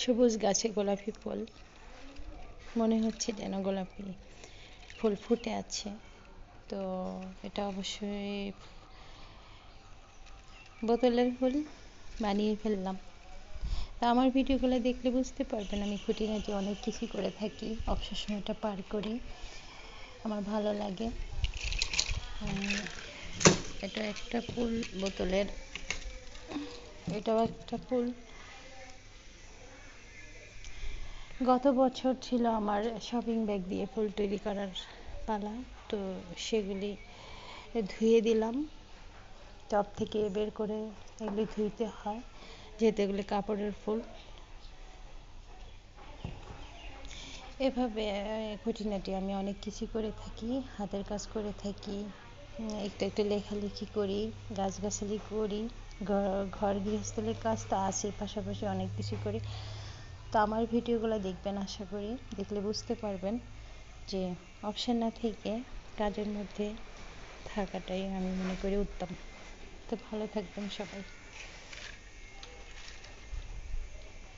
সবুজ গাছে গোলাপি ফুল, মনে হচ্ছে যেন গোলাপি ফুল ফুটে আছে। তো এটা অবশ্যই বোতলের ফুল বানিয়ে ফেললাম। তো আমার ভিডিওগুলো দেখলে বুঝতে পারবেন আমি খুঁটিনাটি অনেক কিছু করে থাকি, অবসর সময়টা পার করি, আমার ভালো লাগে। এটা একটা ফুল বোতলের, এটাও একটা ফুল। গত বছর ছিল আমার শপিং ব্যাগ দিয়ে ফুল তৈরি করার পালা, তো সেগুলি ধুয়ে দিলাম, টব থেকে বের করে এগুলি ধুইতে হয় যেহেতু এগুলি কাপড়ের ফুল। এভাবে খুঁটিনাটি আমি অনেক কিছু করে থাকি, হাতের কাজ করে থাকি, একটু একটু লেখালেখি করি, গাছগাছালি করি, ঘর গৃহস্থলীর কাজ তো আছে, পাশাপাশি অনেক কিছু করি। তো আমার ভিডিওগুলো দেখবেন, আশা করি দেখলে বুঝতে পারবেন যে অপশন না থেকে কাজের মধ্যে থাকাটাই আমি মনে করি উত্তম। তো ভালো থাকবেন সবাই।